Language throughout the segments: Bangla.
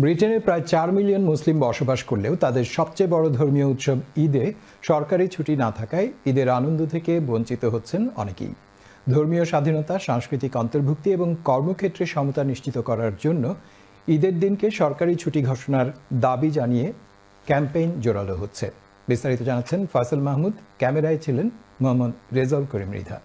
ব্রিটেনে প্রায় 4 মিলিয়ন মুসলিম বসবাস করলেও তাদের সবচেয়ে বড় ধর্মীয় উৎসব ঈদে সরকারি ছুটি না থাকায় ঈদের আনন্দ থেকে বঞ্চিত হচ্ছেন অনেকেই। ধর্মীয় স্বাধীনতা, সাংস্কৃতিক অন্তর্ভুক্তি এবং কর্মক্ষেত্রে সমতা নিশ্চিত করার জন্য ঈদের দিনকে সরকারি ছুটি ঘোষণার দাবি জানিয়ে ক্যাম্পেইন জোরালো হচ্ছে। বিস্তারিত জানাচ্ছেন ফয়সাল মাহমুদ, ক্যামেরায় ছিলেন মোহাম্মদ রেজাউল করিম রিধা।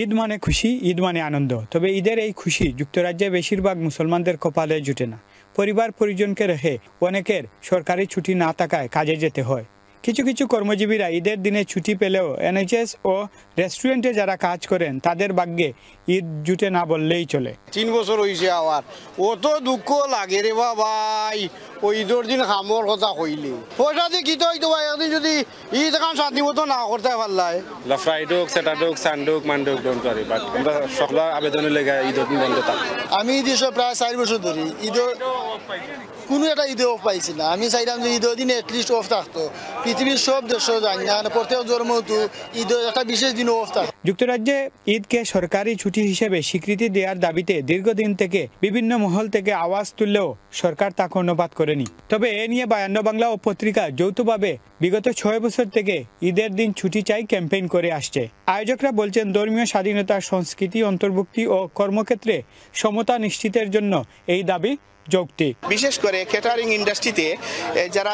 ঈদ মানে খুশি, ঈদ মানে আনন্দ। তবে ঈদের এই খুশি যুক্তরাজ্যে বেশিরভাগ মুসলমানদের কপালে জুটে না। পরিবার পরিজনকে রেখে অনেকের সরকারি ছুটি না থাকায় কাজে যেতে হয়। কিছু কিছু কর্মজীবীরা ঈদের দিনে ছুটি পেলেও এনএইচএস ও রেস্টুরেন্টে যারা কাজ করেন তাদের ভাগ্যে ঈদ জুটে না বললেই চলে। 3 বছর হয়েছে আবার অত দুঃখ লাগে রে ভাই। ওই ঈদের দিন খামর কথা কইলে পয়সা দিয়ে কি তো হইতো ভাই, একদিন যদি ঈদ এখন শান্তি মতো না করতে পারলাই ফ্রাইডে হোক, স্যাটারডে হোক, সানডে হোক, মানডে হোক, ডোন্ট ওয়ারি, বাট আমরা সকল আবেদনের লেগে ঈদের দিন বন্ধ থাকবে। আমি দেশে প্রায় 4 বছর ধরে ঈদের কোনো একটা ঈদে অফ পাইছি না। আমি চাইলাম যে ঈদের দিন এটলিস্ট অফ থাকতো। পৃথিবীর সব দেশে জানি না প্রত্যেক ধর্ম তো ঈদের একটা বিশেষ দিন অফ থাকতো। যুক্তরাজ্যে ঈদকে সরকারি ছুটি হিসেবে স্বীকৃতি দেওয়ার দাবিতে দীর্ঘদিন থেকে বিভিন্ন মহল থেকে আওয়াজ তুললেও সরকার তা কর্ণপাত করেনি। তবে এ নিয়ে 52 বাংলা ও পত্রিকা যৌথভাবে বিগত 6 বছর থেকে ঈদের দিন ছুটি চাই ক্যাম্পেইন করে আসছে। আয়োজকরা বলছেন ধর্মীয় স্বাধীনতা, সংস্কৃতি অন্তর্ভুক্তি ও কর্মক্ষেত্রে সমতা নিশ্চিতের জন্য এই দাবি যৌক্তিক। বিশেষ করে ক্যাটারিং ইন্ডাস্ট্রিতে যারা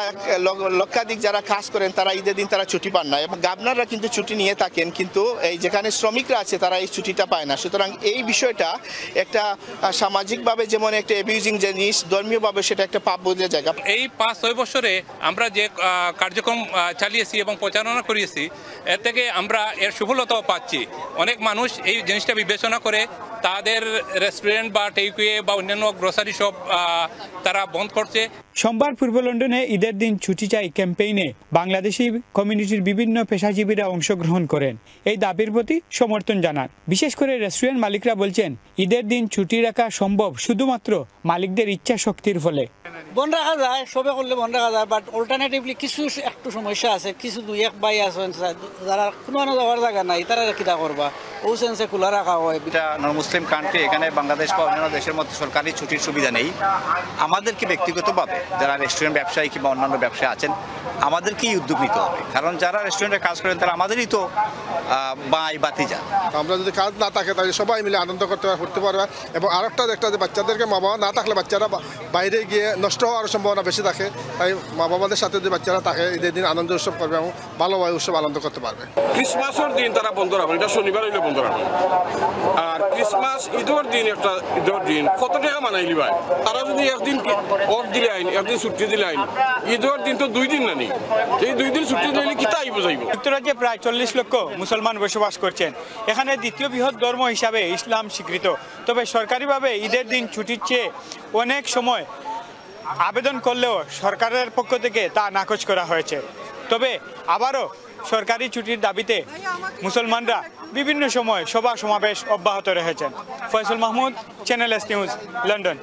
লক্ষাধিক যারা কাজ করেন তারা ঈদের দিন তারা ছুটি পান না, এবং গভর্নররা কিন্তু ছুটি নিয়ে থাকেন, কিন্তু এই যেখানে শ্রমিকরা আছে তারা এই ছুটিটা পায় না। সুতরাং এই বিষয়টা একটা সামাজিকভাবে যেমন একটা অ্যাবিউজিং জিনিস, ধর্মীয়ভাবে সেটা একটা পাপ বোঝার জায়গা। এই 5-6 বছরে আমরা যে কার্যক্রম চালিয়েছি এবং প্রচারণা করিয়েছি, এর থেকে আমরা এর সফলতাও পাচ্ছি। অনেক মানুষ এই জিনিসটা বিবেচনা করে তাদের রেস্টুরেন্ট বা টেকওয়ে বা অন্যান্য গ্রোসারি শপ তারা বন্ধ করছে। সোমবার পূর্ব লন্ডনে ঈদের দিন ছুটি চাই ক্যাম্পেইনে বাংলাদেশি কমিউনিটির বিভিন্ন পেশাজীবীরা অংশগ্রহণ করেন। এই দাবির প্রতি সমর্থন জানান। বিশেষ করে রেস্টুরেন্ট মালিকরা বলছেন ঈদের দিন ছুটি রাখা সম্ভব শুধুমাত্র মালিকদের ইচ্ছা শক্তির ফলে। বন্ধ রাখা যায়, সবে করলে বন্ধ রাখা যায়, বাট অল্টারনেটিভলি কিছু একটু সমস্যা আছে। কিছু 2-1 ভাই আছেন যারা কোনো যাওয়ার জায়গা নাই, তারা কিতা করবা, ও সেন্সে খোলা রাখা হয়। এটা নন মুসলিম কান্ট্রি, এখানে বাংলাদেশ বা অন্যান্য দেশের মধ্যে সরকারি ছুটির সুবিধা নেই। আমাদেরকে ব্যক্তিগতভাবে যারা রেস্টুরেন্ট ব্যবসায়ী কিংবা অন্যান্য ব্যবসায় আছেন, আমাদেরকেই উদ্যোগ নিতে হবে, কারণ যারা রেস্টুরেন্টে কাজ করেন তারা আমাদেরই তো বাই বাতিজা। আমরা যদি কাজ না থাকে তাহলে সবাই মিলে আনন্দ করতে পারবে। এবং আরেকটা একটা যে বাচ্চাদেরকে মা বাবা না থাকলে বাচ্চারা বাইরে গিয়ে নষ্ট হওয়ার সম্ভাবনা বেশি থাকে। তাই মা বাবাদের সাথে যদি বাচ্চারা থাকে ঈদের দিন আনন্দ উৎসব করবে এবং ভালোভাবে উৎসব আনন্দ করতে পারবে। ক্রিসমাসের দিন তারা বন্ধ রাখবেন, এটা শনিবার হইলে বন্ধ রাখবেন। আর ক্রিসমাস ঈদের দিন একটা ঈদের দিন কত টাকা মানাইলি ভাই? তারা যদি একদিন অফ দিলে আইন, একদিন ছুটি দিলে আইন, ঈদের দিন তো 2 দিন না নি, এই 2 দিন ছুটি দিলে কি তাই বোঝাইব? যুক্তরাজ্যে প্রায় 40 লক্ষ মুসলমান বসবাস করছেন। এখানে দ্বিতীয় বৃহৎ ধর্ম হিসাবে ইসলাম স্বীকৃত। তবে সরকারিভাবে ঈদের দিন ছুটির চেয়ে অনেক সময় আবেদন করলেও সরকারের পক্ষ থেকে তা নাকচ করা হয়েছে। তবে আবারও সরকারি ছুটির দাবিতে মুসলমানরা বিভিন্ন সময় সভা সমাবেশ অব্যাহত রেখেছেন। Faisal Mahmud, channel S news, London.